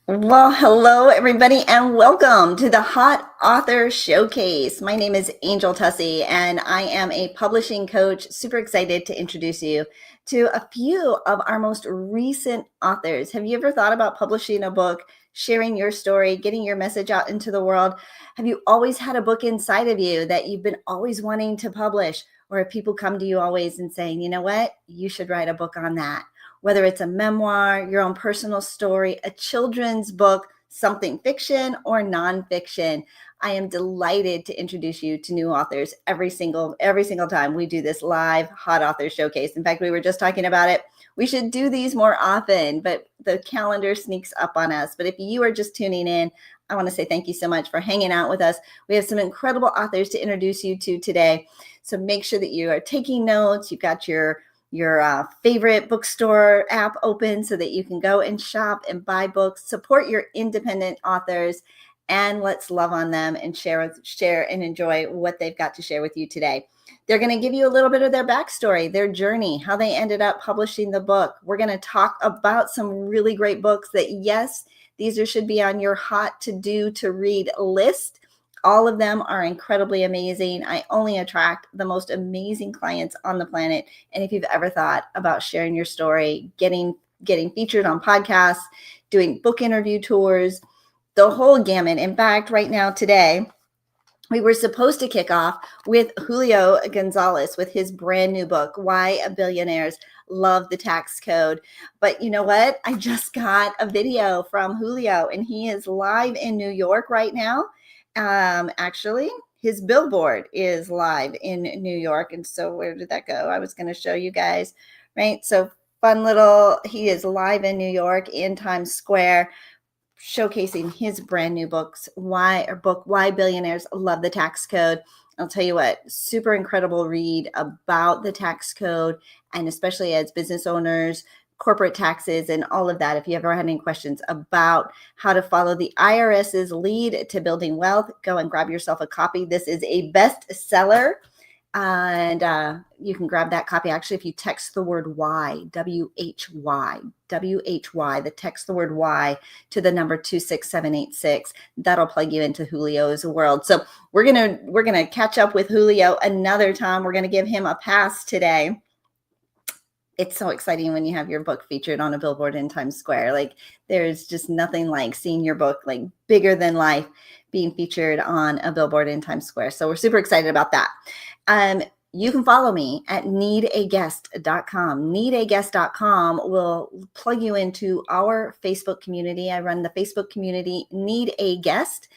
Well, hello, everybody, and welcome to the Hot Author Showcase. My name is Angel Tussey, and I am a publishing coach. Super excited to introduce you to a few of our most recent authors. Have you ever thought about publishing a book, sharing your story, getting your message out into the world? Have you always had a book inside of you that you've been always wanting to publish? Or have people come to you always and saying, you know what, you should write a book on that? Whether it's a memoir, your own personal story, a children's book, something fiction or nonfiction. I am delighted to introduce you to new authors every single time we do this live Hot Author Showcase. In fact, we were just talking about it. We should do these more often, but the calendar sneaks up on us. But if you are just tuning in, I want to say thank you so much for hanging out with us. We have some incredible authors to introduce you to today. So make sure that you are taking notes. You've got your favorite bookstore app open so that you can go and shop and buy books, support your independent authors, and let's love on them and share and enjoy what they've got to share with you today. They're going to give you a little bit of their backstory, their journey, how they ended up publishing the book. We're going to talk about some really great books that, yes, these should be on your hot to do to read list. All of them are incredibly amazing. I only attract the most amazing clients on the planet. And if you've ever thought about sharing your story, getting featured on podcasts, doing book interview tours, the whole gamut. In fact, right now, today, we were supposed to kick off with Julio Gonzalez with his brand new book, Why Billionaires Love the Tax Code. But you know what? I just got a video from Julio, and he is live in New York right now. Actually, his billboard is live in New York. And so where did that go? I was going to show you guys, right? So he is live in New York in Times Square, showcasing his brand new Why Billionaires Love the Tax Code. I'll tell you what, super incredible read about the tax code, and especially as business owners, corporate taxes, and all of that. If you ever had any questions about how to follow the IRS's lead to building wealth, go and grab yourself a copy. This is a bestseller. And you can grab that copy. Actually, if you text the word Y, WHY, text the word Y to the number 26786, that'll plug you into Julio's world. So we're gonna catch up with Julio another time. We're gonna give him a pass today. It's so exciting when you have your book featured on a billboard in Times Square. Like, there's just nothing like seeing your book, like, bigger than life, being featured on a billboard in Times Square. So we're super excited about that. You can follow me at needaguest.com. Needaguest.com will plug you into our Facebook community. I run the Facebook community Need a Guest,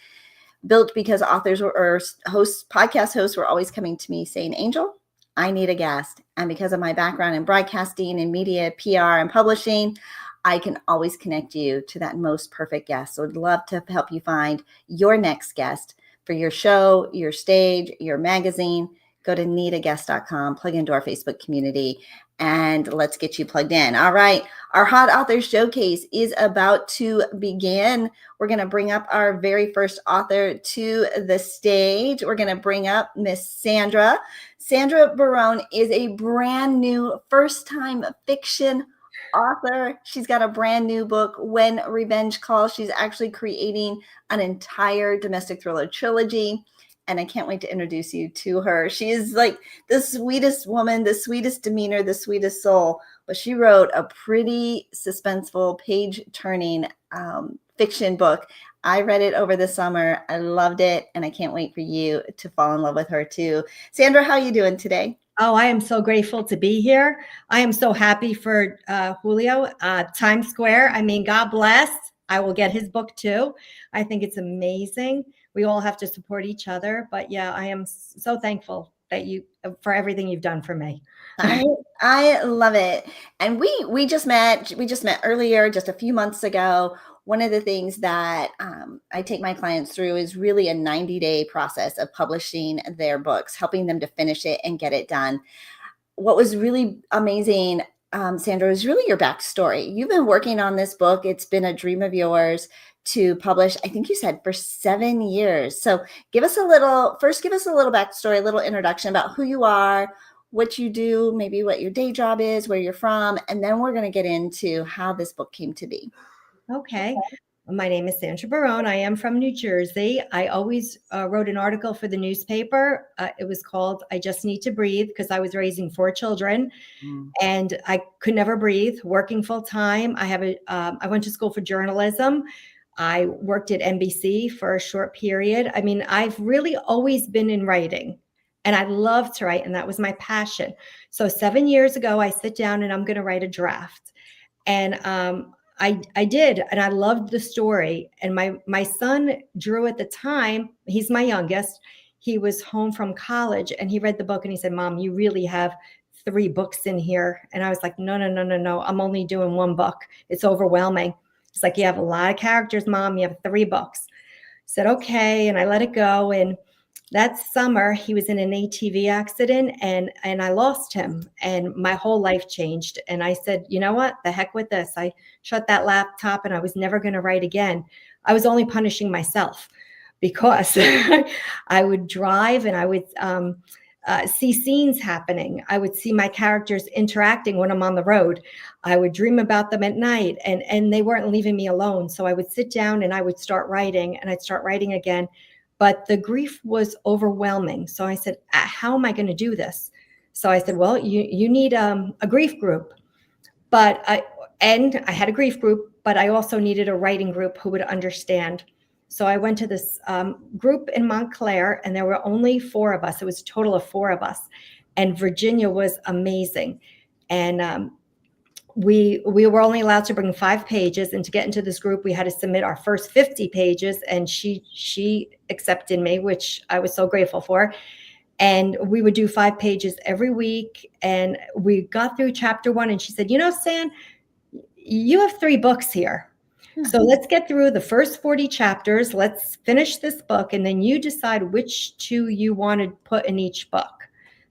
built because authors or podcast hosts were always coming to me saying, Angel, I need a guest. And because of my background in broadcasting and media, PR, and publishing, I can always connect you to that most perfect guest. So I'd love to help you find your next guest for your show, your stage, your magazine. Go to needaguest.com, plug into our Facebook community, and let's get you plugged in. All right. Our Hot Author Showcase is about to begin. We're going to bring up our very first author to the stage. We're going to bring up Miss Sandra. Sandra Barone is a brand new first-time fiction author. She's got a brand new book, When Revenge Calls. She's actually creating an entire domestic thriller trilogy, and I can't wait to introduce you to her. She is like the sweetest woman, the sweetest demeanor, the sweetest soul. But she wrote a pretty suspenseful, page-turning fiction book. I read it over the summer. I loved it, and I can't wait for you to fall in love with her too. Sandra, how are you doing today? Oh, I am so grateful to be here. I am so happy for Julio. Times Square, I mean, God bless. I will get his book too. I think it's amazing. We all have to support each other. But yeah, I am so thankful that for everything you've done for me. I love it. And we just met earlier, just a few months ago. One of the things that I take my clients through is really a 90-day process of publishing their books, helping them to finish it and get it done. What was really amazing, Sandra, is really your backstory. You've been working on this book. It's been a dream of yours to publish, I think you said, for 7 years. So give us a little backstory, a little introduction about who you are, what you do, maybe what your day job is, where you're from, and then we're going to get into how this book came to be. Okay. My name is Sandra Barone. I am from New Jersey. I always wrote an article for the newspaper. It was called I Just Need to Breathe because I was raising 4 children and I could never breathe, working full time. I went to school for journalism. I worked at NBC for a short period. I mean, I've really always been in writing and I love to write, and that was my passion. So 7 years ago, I sit down and I'm going to write a draft. And I did, and I loved the story. And my son Drew at the time, he's my youngest. He was home from college, and he read the book, and he said, "Mom, you really have 3 books in here." And I was like, "No, no, no, no, no. I'm only doing 1 book. It's overwhelming." He's like, "You have a lot of characters, Mom. You have 3 books." I said, "Okay," and I let it go. And that summer he was in an ATV accident and I lost him and my whole life changed. And I said, you know what, the heck with this. I shut that laptop and I was never going to write again. I was only punishing myself because I would drive and I would see scenes happening. I would see my characters interacting when I'm on the road. I would dream about them at night and they weren't leaving me alone. So I would sit down and I would start writing and I'd start writing again. But the grief was overwhelming. So I said, how am I going to do this? So I said, well, you need a grief group. But I had a grief group, but I also needed a writing group who would understand. So I went to this group in Montclair, and there were only 4 of us. It was a total of 4 of us. And Virginia was amazing. And we were only allowed to bring 5 pages, and to get into this group we had to submit our first 50 pages, and she accepted me, which I was so grateful for. And we would do 5 pages every week, and we got through chapter 1 and she said, you know, San, you have 3 books here. So let's get through the first 40 chapters. Let's finish this book, and then you decide which 2 you want to put in each book.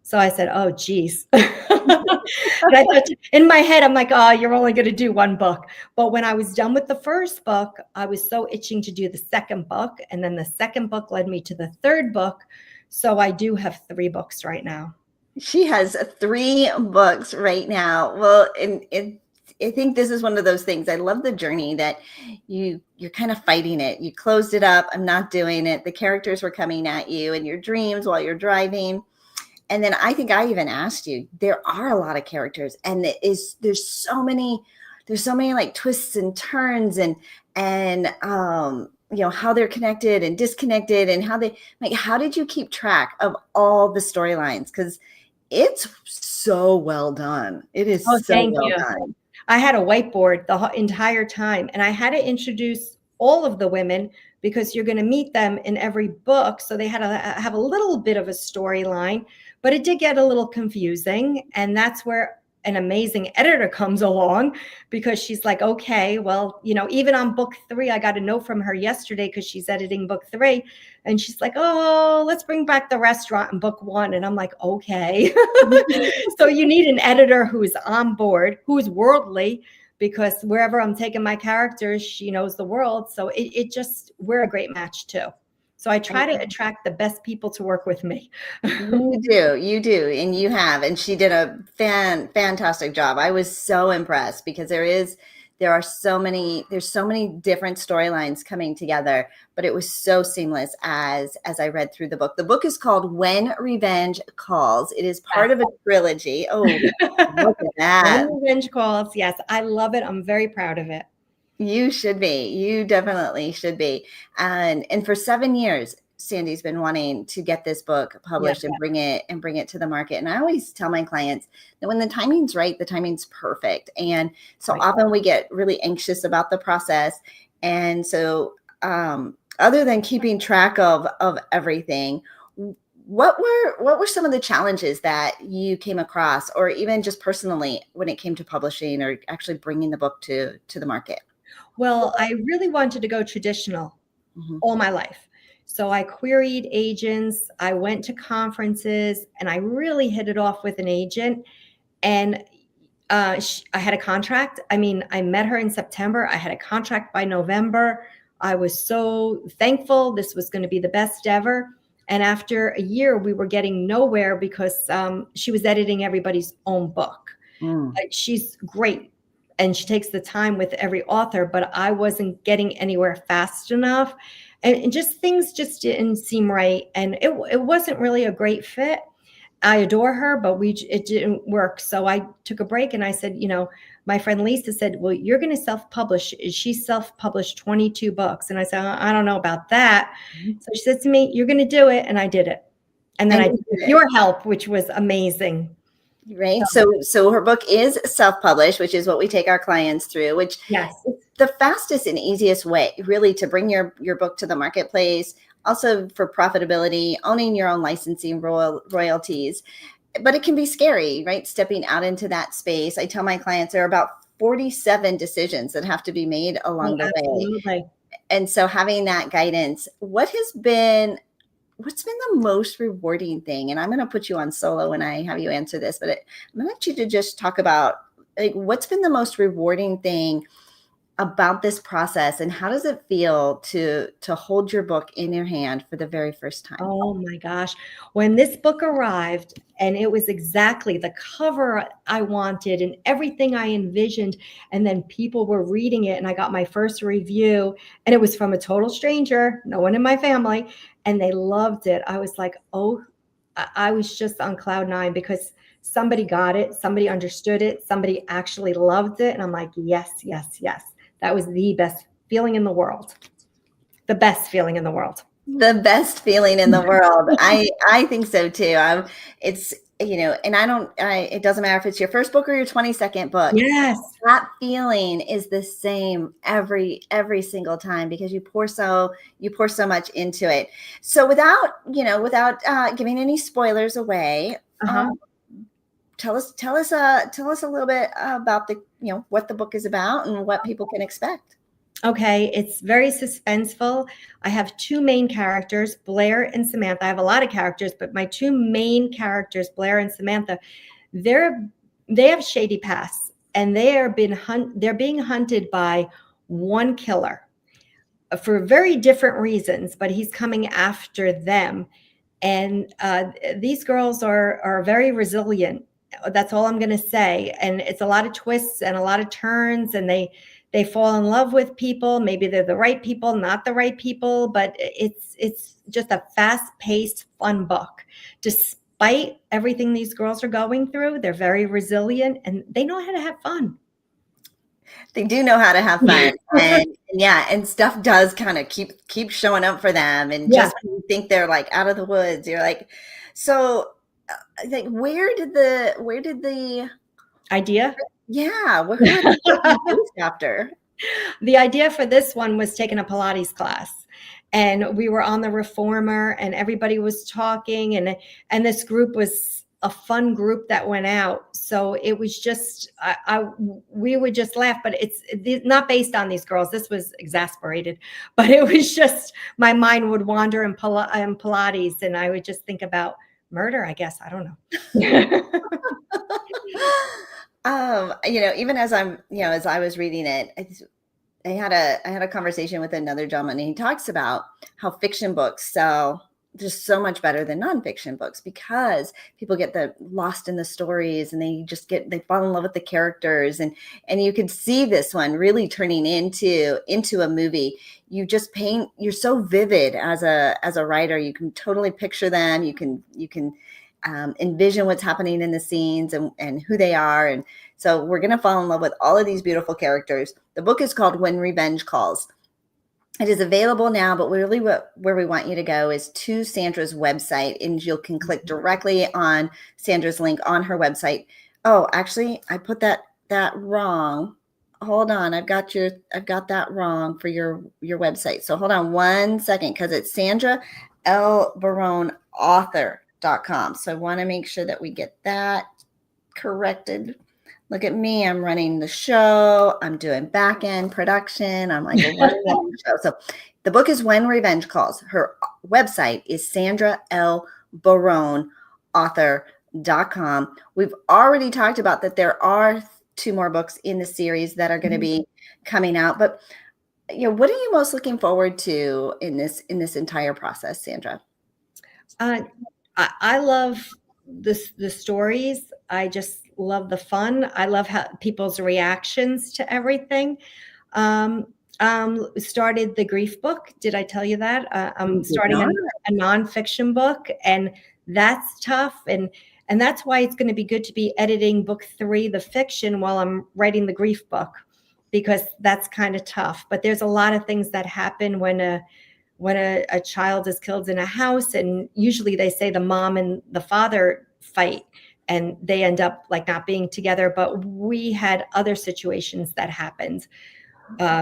So I said, oh, geez. And I thought, in my head, I'm like, oh, you're only going to do 1 book. But when I was done with the first book, I was so itching to do the second book. And then the second book led me to the 3rd book. So I do have 3 books right now. She has 3 books right now. Well, and I think this is one of those things. I love the journey that you're kind of fighting it. You closed it up. I'm not doing it. The characters were coming at you in your dreams while you're driving. And then I think I even asked you, there are a lot of characters, and there's so many like twists and turns and you know, how they're connected and disconnected, and how did you keep track of all the storylines? Because it's so well done. It is so well done. I had a whiteboard the entire time, and I had to introduce all of the women because you're going to meet them in every book. So they had to have a little bit of a storyline, but it did get a little confusing. And that's where an amazing editor comes along, because she's like, okay, well, you know, even on book 3, I got a note from her yesterday because she's editing book 3. And she's like, oh, let's bring back the restaurant in book 1. And I'm like, okay. So you need an editor who is on board, who is worldly, because wherever I'm taking my characters, she knows the world. So we're a great match too. So I try to attract the best people to work with me. You do, and you have, and she did a fantastic job. I was so impressed because there's so many different storylines coming together, but it was so seamless as I read through the book. The book is called When Revenge Calls. It is part of a trilogy. Oh, look at that. When Revenge Calls. Yes, I love it. I'm very proud of it. You should be. You definitely should be. And for 7 years, Sandy's been wanting to get this book published and bring it to the market. And I always tell my clients that when the timing's right, the timing's perfect. And so often we get really anxious about the process. And so other than keeping track of everything, what were some of the challenges that you came across, or even just personally, when it came to publishing or actually bringing the book to the market? Well, I really wanted to go traditional all my life. So I queried agents, I went to conferences, and I really hit it off with an agent. And I had a contract. I mean, I met her in September. I had a contract by November. I was so thankful. This was going to be the best ever. And after a year, we were getting nowhere because she was editing everybody's own book. She's great. and she takes the time with every author, but I wasn't getting anywhere fast enough. And just things just didn't seem right. And it wasn't really a great fit. I adore her, but it didn't work. So I took a break and I said, my friend Lisa said, well, you're going to self-publish. She self-published 22 books. And I said, I don't know about that. So she said to me, you're going to do it. And I did it. And then I did your help, which was amazing. Right. So her book is self-published, which is what we take our clients through, which yes, is the fastest and easiest way really to bring your book to the marketplace. Also for profitability, owning your own licensing royalties. But it can be scary, right? Stepping out into that space. I tell my clients there are about 47 decisions that have to be made along the way. And so having that guidance, what's been the most rewarding thing? And I'm going to put you on solo when I have you answer this, but I'm going to let you to just talk about what's been the most rewarding thing about this process, and how does it feel to hold your book in your hand for the very first time? Oh my gosh. When this book arrived and it was exactly the cover I wanted and everything I envisioned, and then people were reading it and I got my first review and it was from a total stranger, no one in my family, and they loved it. I was like, oh, I was just on cloud nine because somebody got it, somebody understood it, somebody actually loved it. And I'm like, yes, yes, yes. That was the best feeling in the world. The best feeling in the world. The best feeling in the world. I think so too. It's, and it doesn't matter if it's your first book or your 22nd book. Yes. That feeling is the same every single time because you pour so much into it. So without giving any spoilers away, tell us a little bit about what the book is about and what people can expect. Okay, it's very suspenseful. I have two main characters, Blair and Samantha. I have a lot of characters, but my two main characters, Blair and Samantha, they have shady pasts, and they're being hunted by one killer for very different reasons, but he's coming after them. And these girls are very resilient. That's all I'm going to say. And it's a lot of twists and a lot of turns, and they fall in love with people. Maybe they're the right people, not the right people, but it's just a fast-paced, fun book. Despite everything these girls are going through, they're very resilient and they know how to have fun. They do know how to have fun. and stuff does kind of keep showing up for them. And just when you think they're like out of the woods, you're like, so like, where did the idea? Yeah. Where did the after? The idea for this one was taking a Pilates class, and we were on the Reformer and everybody was talking, and this group was a fun group that went out. So it was just, we would just laugh, but it's not based on these girls. This was exasperated, but it was just, my mind would wander in Pilates and I would just think about murder, I guess. I don't know. Even as as I was reading it, I had a conversation with another gentleman, and he talks about how fiction books sell just so much better than nonfiction books because people get lost in the stories, and they fall in love with the characters, and you could see this one really turning into a movie. You're so vivid as a writer. You can totally picture them. You can envision what's happening in the scenes and who they are. And so we're going to fall in love with all of these beautiful characters. The book is called When Revenge Calls. It is available now, but really where we want you to go is to Sandra's website, and you can click directly on Sandra's link on her website. Oh, actually, I put that wrong. Hold on. I've got that wrong for your website. So hold on one second, because it's Sandra L. Barone author.com. So I want to make sure that we get that corrected. Look at me. I'm running the show. I'm doing back end production. I'm like running the show. So the book is When Revenge Calls. Her website is Sandra L. Barone author.com. We've already talked about that there are 2 more books in the series that are going to be coming out. But what are you most looking forward to in this entire process, Sandra? I love the stories. I just love the fun. I love how people's reactions to everything. Started the grief book. Did I tell you that? You I'm did starting not? a nonfiction book, and that's tough. And that's why it's going to be good to be editing book 3, the fiction, while I'm writing the grief book, because that's kind of tough. But there's a lot of things that happen when a child is killed in a house, and usually they say the mom and the father fight and they end up like not being together. But we had other situations that happened.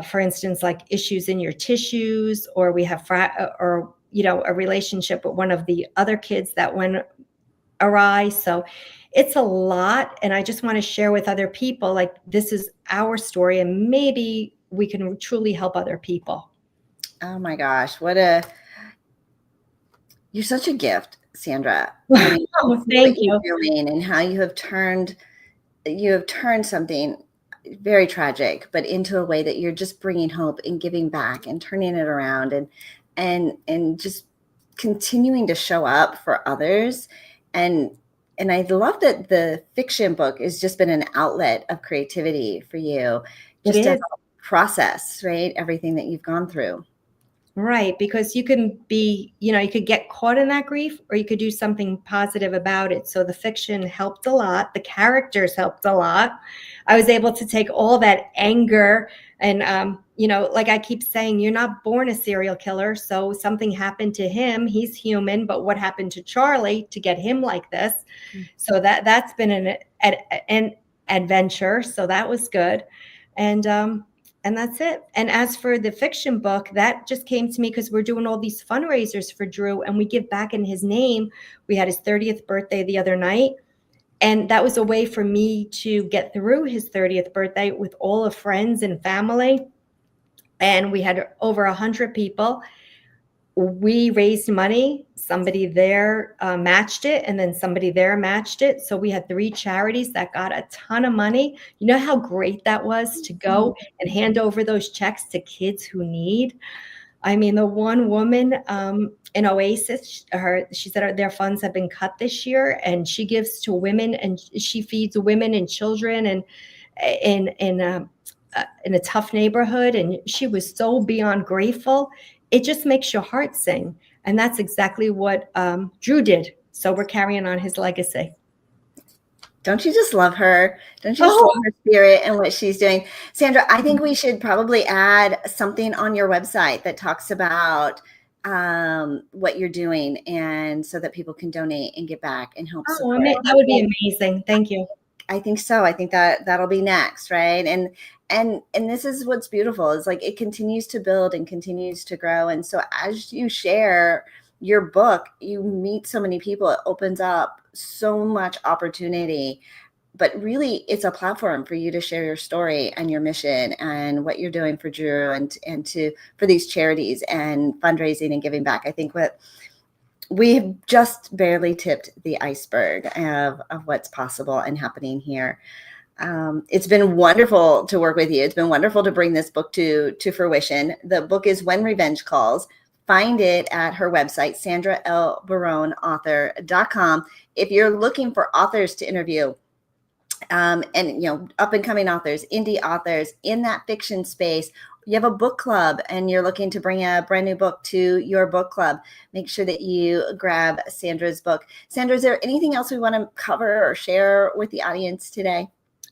For instance, like issues in your tissues, or we have a relationship with one of the other kids that went awry. So it's a lot, and I just want to share with other people, like, this is our story, and maybe we can truly help other people. Oh my gosh, you're such a gift, Sandra. Oh, thank you. Doing and how you have turned something very tragic, but into a way that you're just bringing hope and giving back and turning it around and just continuing to show up for others. And I love that the fiction book has just been an outlet of creativity for you, just to process, right, everything that you've gone through. Right, because you can be, you could get caught in that grief, or you could do something positive about it. So the fiction helped a lot. The characters helped a lot. I was able to take all that anger and, like I keep saying, you're not born a serial killer. So something happened to him. He's human, but what happened to Charlie to get him like this? So that's been an adventure. So that was good. And that's it. And as for the fiction book, that just came to me because we're doing all these fundraisers for Drew, and we give back in his name. We had his 30th birthday the other night, and that was a way for me to get through his 30th birthday with all of friends and family. And we had over 100 people. We raised money. Somebody there matched it, and then somebody there matched it. So we had 3 charities that got a ton of money. You know how great that was to go and hand over those checks to kids who need? I mean, the one woman in Oasis, she said their funds have been cut this year, and she gives to women, and she feeds women and children, and in a tough neighborhood. And she was so beyond grateful. It just makes your heart sing. And that's exactly what Drew did. So we're carrying on his legacy. Don't you just love her? Don't you just love her spirit and what she's doing? Sandra, I think we should probably add something on your website that talks about what you're doing, and so that people can donate and get back and help support. That would be amazing. Thank you. I think so. I think that'll be next, right? And this is what's beautiful, is like it continues to build and continues to grow. And so as you share your book, you meet so many people. It opens up so much opportunity. But really, it's a platform for you to share your story and your mission and what you're doing for Drew and for these charities and fundraising and giving back. I think we have just barely tipped the iceberg of what's possible and happening here. It's been wonderful to work with you. It's been wonderful to bring this book to fruition. The book is When Revenge Calls. Find it at her website, sandralbaroneauthor.com. If you're looking for authors to interview, and up and coming authors, indie authors in that fiction space, you have a book club and you're looking to bring a brand new book to your book club, make sure that you grab Sandra's book. Sandra, is there anything else we want to cover or share with the audience today?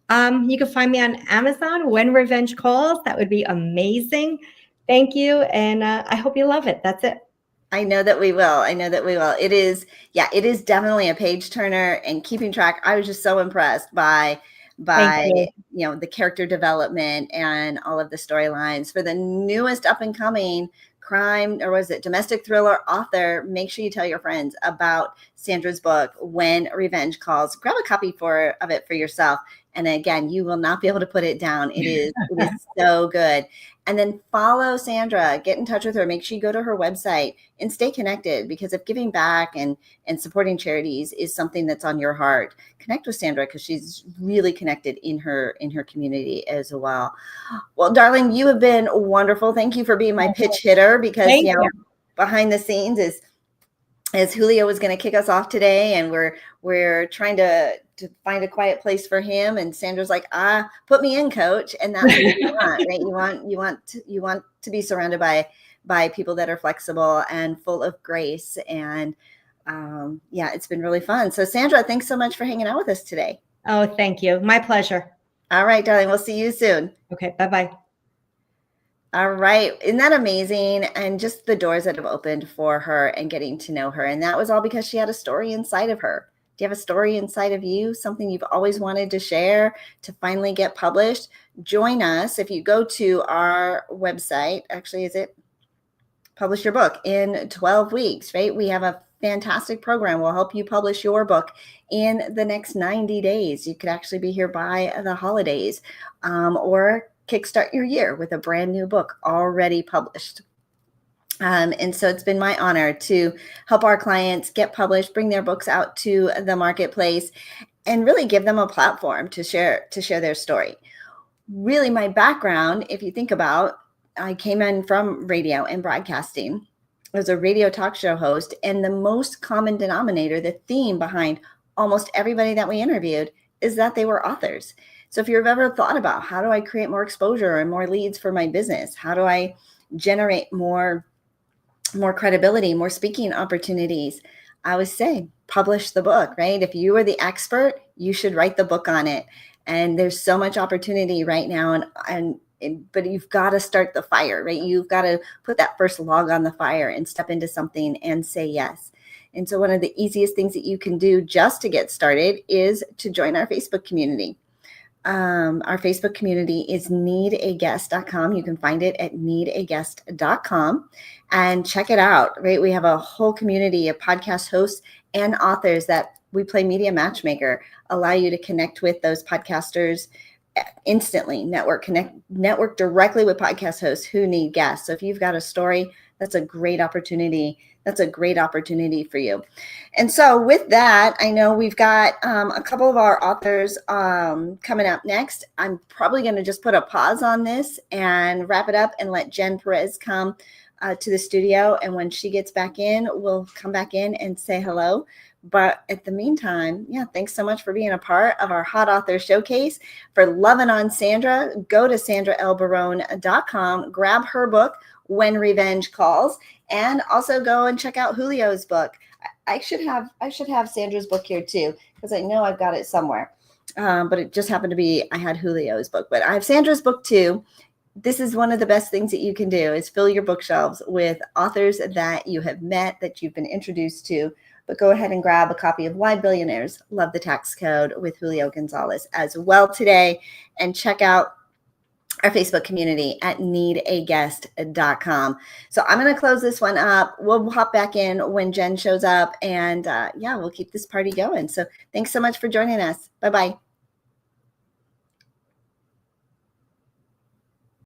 You can find me on Amazon, When Revenge Calls. That would be amazing. Thank you. And I hope you love it. That's it. I know that we will. It is definitely a page turner, and keeping track. I was just so impressed by the character development and all of the storylines for the newest up and coming crime, or was it domestic thriller author. Make sure you tell your friends about Sandra's book, When Revenge Calls. Grab a copy of it for yourself. And again, you will not be able to put it down. It is so good. And then follow Sandra, get in touch with her, make sure you go to her website and stay connected, because if giving back and supporting charities is something that's on your heart, connect with Sandra, because she's really connected in her community as well. Well, darling, you have been wonderful. Thank you for being my pitch hitter, because behind the scenes is, as Julio was going to kick us off today, and we're trying to to find a quiet place for him. And Sandra's like, put me in, coach. And that's what you want, right? You want to be surrounded by people that are flexible and full of grace. And yeah, it's been really fun. So Sandra, thanks so much for hanging out with us today. Oh, thank you. My pleasure. All right, darling. We'll see you soon. Okay. Bye-bye. All right. Isn't that amazing? And just the doors that have opened for her and getting to know her. And that was all because she had a story inside of her. Do you have a story inside of you? Something you've always wanted to share to finally get published? Join us. If you go to our website, actually, is it Publish Your Book in 12 weeks, right? We have a fantastic program. We'll help you publish your book in the next 90 days. You could actually be here by the holidays, or kickstart your year with a brand new book already published. And so it's been my honor to help our clients get published, bring their books out to the marketplace, and really give them a platform to share their story. Really, my background, if you think about, I came in from radio and broadcasting. I was a radio talk show host, and the most common denominator, the theme behind almost everybody that we interviewed, is that they were authors. So if you've ever thought about, how do I create more exposure and more leads for my business? How do I generate more credibility, more speaking opportunities? I always say, publish the book, right? If you are the expert, you should write the book on it. And there's so much opportunity right now, but you've got to start the fire, right? You've got to put that first log on the fire and step into something and say yes. And so one of the easiest things that you can do just to get started is to join our Facebook community. Our Facebook community is needaguest.com. You can find it at needaguest.com and check it out, right? We have a whole community of podcast hosts and authors that we play media matchmaker, allow you to connect with those podcasters instantly, network directly with podcast hosts who need guests. So if you've got a story, that's a great opportunity. That's a great opportunity for you. And so with that, I know we've got a couple of our authors coming up next. I'm probably going to just put a pause on this and wrap it up and let Jen Perez come to the studio. And when she gets back in, we'll come back in and say hello. But at the meantime, yeah, thanks so much for being a part of our Hot Author Showcase. For loving on Sandra, go to sandralbarone.com, grab her book, When Revenge Calls, and also go and check out Julio's book. I should have Sandra's book here too, because I know I've got it somewhere. But it just happened to be, I had Julio's book, but I have Sandra's book too. This is one of the best things that you can do, is fill your bookshelves with authors that you have met, that you've been introduced to. But go ahead and grab a copy of Why Billionaires Love the Tax Code with Julio Gonzalez as well today. And check out our Facebook community at needaguest.com. So I'm going to close this one up. We'll hop back in when Jen shows up. And yeah, we'll keep this party going. So thanks so much for joining us. Bye-bye.